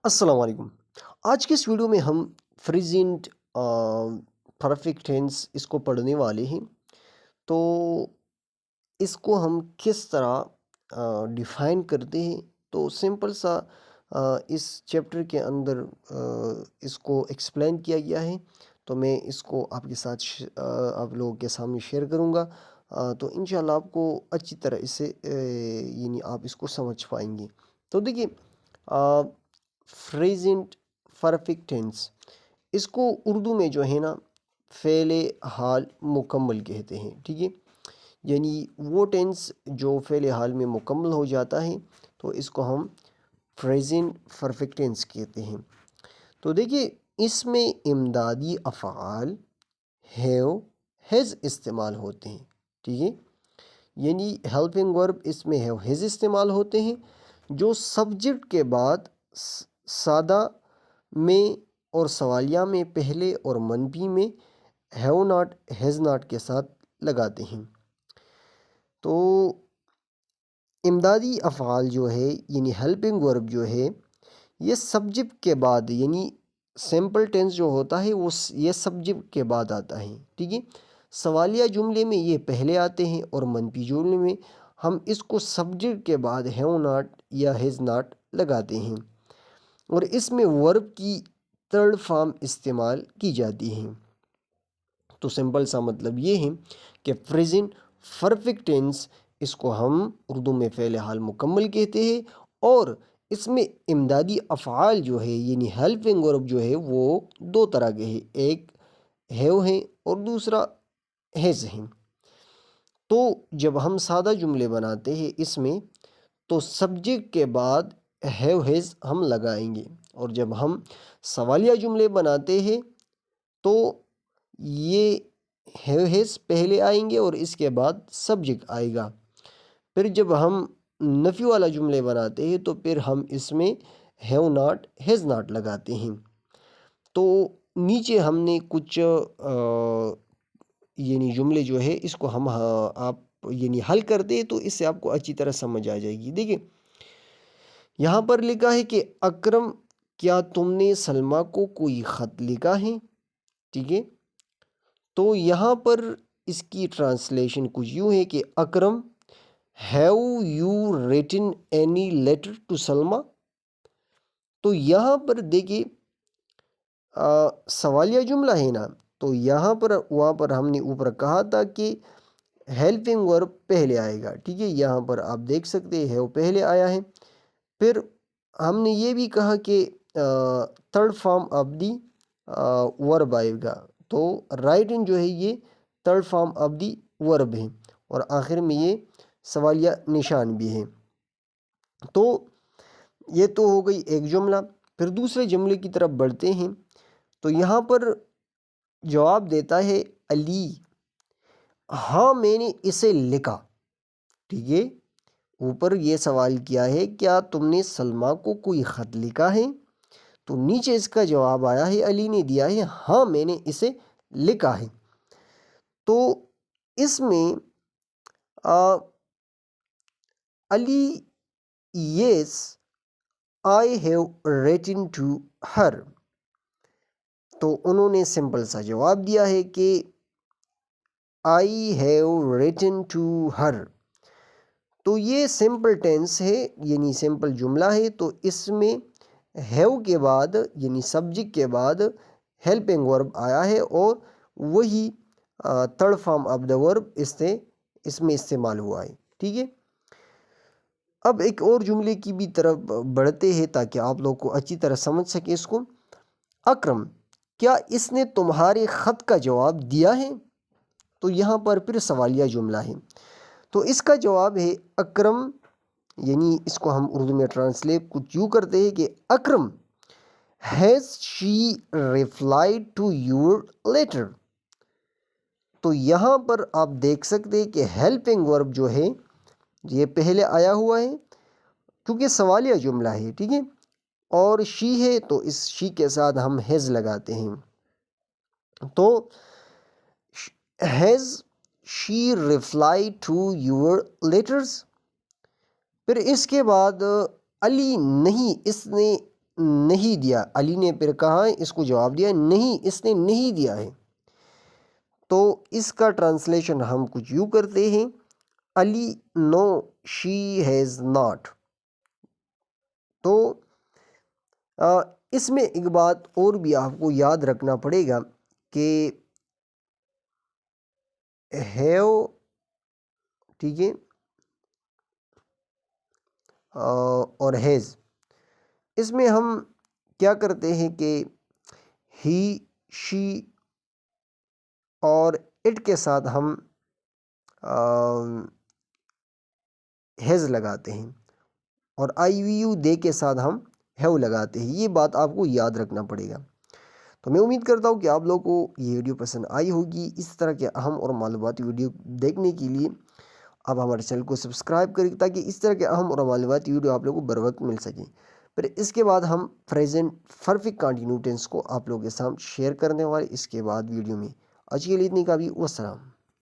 السلام علیکم۔ آج کے اس ویڈیو میں ہم پریزنٹ پرفیکٹ ٹینس اس کو پڑھنے والے ہیں۔ تو اس کو ہم کس طرح ڈیفائن کرتے ہیں، تو سمپل سا اس چیپٹر کے اندر اس کو ایکسپلین کیا گیا ہے، تو میں اس کو آپ کے ساتھ آپ لوگوں کے سامنے شیئر کروں گا۔ تو انشاءاللہ آپ کو اچھی طرح اس سے یعنی آپ اس کو سمجھ پائیں گے۔ تو دیکھیے، پریزنٹ پرفیکٹ ٹینس اس کو اردو میں جو ہے نا فعل حال مکمل کہتے ہیں، ٹھیک ہے؟ یعنی وہ ٹینس جو فعل حال میں مکمل ہو جاتا ہے تو اس کو ہم پریزنٹ پرفیکٹ ٹینس کہتے ہیں۔ تو دیکھیے، اس میں امدادی افعال ہیو ہیز استعمال ہوتے ہیں، ٹھیک ہے؟ یعنی ہیلپنگ ورب اس میں ہیو ہیز استعمال ہوتے ہیں، جو سبجیکٹ کے بعد سادہ میں اور سوالیہ میں پہلے اور منفی میں ہیو ناٹ ہیز ناٹ کے ساتھ لگاتے ہیں۔ تو امدادی افعال جو ہے یعنی ہیلپنگ ورب جو ہے، یہ سبجیکٹ کے بعد یعنی سمپل ٹینس جو ہوتا ہے وہ یہ سبجیکٹ کے بعد آتا ہے، ٹھیک ہے؟ سوالیہ جملے میں یہ پہلے آتے ہیں اور منفی جملے میں ہم اس کو سبجیکٹ کے بعد ہیو ناٹ یا ہیز ناٹ لگاتے ہیں، اور اس میں ورب کی تھرڈ فارم استعمال کی جاتی ہے۔ تو سمپل سا مطلب یہ ہے کہ پریزنٹ پرفیکٹ ٹینس اس کو ہم اردو میں فعل حال مکمل کہتے ہیں، اور اس میں امدادی افعال جو ہے یعنی ہیلپنگ ورب جو ہے وہ دو طرح کے ہیں، ایک ہیو ہیں اور دوسرا ہیز ہیں۔ تو جب ہم سادہ جملے بناتے ہیں اس میں، تو سبجیکٹ کے بعد ہیو ہیز ہم لگائیں گے، اور جب ہم سوالیہ جملے بناتے ہیں تو یہ ہیو ہیز پہلے آئیں گے اور اس کے بعد سبجیکٹ آئے گا۔ پھر جب ہم نفی والا جملے بناتے ہیں تو پھر ہم اس میں ہیو ناٹ ہیز ناٹ لگاتے ہیں۔ تو نیچے ہم نے کچھ یعنی جملے جو ہے اس کو ہم آپ یعنی حل کر دیں تو اس سے آپ کو اچھی طرح سمجھ آ جائے گی۔ دیکھیں، یہاں پر لکھا ہے کہ اکرم، کیا تم نے سلمیٰ کو کوئی خط لکھا ہے؟ ٹھیک ہے؟ تو یہاں پر اس کی ٹرانسلیشن کچھ یوں ہے کہ Akram, have you written any letter to Salma? تو یہاں پر دیکھیے، سوالیہ جملہ ہے نا، تو یہاں پر وہاں پر ہم نے اوپر کہا تھا کہ ہیلپنگ ورب پہلے آئے گا، ٹھیک ہے؟ یہاں پر آپ دیکھ سکتے ہیں ہیو پہلے آیا ہے۔ پھر ہم نے یہ بھی کہا کہ تھرڈ فارم آف دی ورب آئے گا، تو رائٹنگ جو ہے یہ تھرڈ فارم آف دی ورب ہے، اور آخر میں یہ سوالیہ نشان بھی ہے۔ تو یہ تو ہو گئی ایک جملہ۔ پھر دوسرے جملے کی طرف بڑھتے ہیں، تو یہاں پر جواب دیتا ہے علی، ہاں میں نے اسے لکھا، ٹھیک ہے؟ اوپر یہ سوال کیا ہے کیا تم نے سلمیٰ کو کوئی خط لکھا ہے، تو نیچے اس کا جواب آیا ہے، علی نے دیا ہے ہاں میں نے اسے لکھا ہے۔ تو اس میں Ali, yes I have written to her, تو انہوں نے سمپل سا جواب دیا ہے کہ I have written to her. تو یہ سمپل ٹینس ہے یعنی سمپل جملہ ہے، تو اس میں ہیو کے بعد یعنی سبجیکٹ کے بعد ہیلپنگ ورب آیا ہے، اور وہی تھرڈ فارم آف دا ورب اس میں استعمال ہوا ہے، ٹھیک ہے؟ اب ایک اور جملے کی بھی طرف بڑھتے ہیں تاکہ آپ لوگ کو اچھی طرح سمجھ سکیں اس کو۔ اکرم، کیا اس نے تمہارے خط کا جواب دیا ہے؟ تو یہاں پر پھر سوالیہ جملہ ہے، تو اس کا جواب ہے اکرم، یعنی اس کو ہم اردو میں ٹرانسلیٹ کچھ یوں کرتے ہیں کہ Akram, has she replied to your letter? تو یہاں پر آپ دیکھ سکتے ہیں کہ ہیلپنگ ورب جو ہے یہ پہلے آیا ہوا ہے کیونکہ سوالیہ جملہ ہے، ٹھیک ہے؟ اور شی ہے تو اس شی کے ساتھ ہم ہیز لگاتے ہیں، تو has she reply to your letters? پھر اس کے بعد علی نہیں، اس نے نہیں دیا، علی نے پھر کہا اس کو جواب دیا نہیں، اس نے نہیں دیا ہے، تو اس کا ٹرانسلیشن ہم کچھ یوں کرتے ہیں، علی نو شی ہیز ناٹ۔ تو اس میں ایک بات اور بھی آپ کو یاد رکھنا پڑے گا کہ ہیو، ٹھیک ہے، اور ہیز، اس میں ہم کیا کرتے ہیں کہ ہی، شی اور اٹ کے ساتھ ہم ہیز لگاتے ہیں، اور آئی وی یو دے کے ساتھ ہم ہیو لگاتے ہیں۔ یہ بات آپ کو یاد رکھنا پڑے گا۔ تو میں امید کرتا ہوں کہ آپ لوگوں کو یہ ویڈیو پسند آئی ہوگی۔ اس طرح کے اہم اور معلوماتی ویڈیو دیکھنے کے لیے آپ ہمارے چینل کو سبسکرائب کریں تاکہ اس طرح کے اہم اور معلوماتی ویڈیو آپ لوگوں کو بر وقت مل سکیں۔ پھر اس کے بعد ہم پریزنٹ پرفیکٹ کنٹینیو ٹینس کو آپ لوگوں کے سامنے شیئر کرنے والے اس کے بعد ویڈیو میں۔ آج کے لیے اتنی کافی، والسلام۔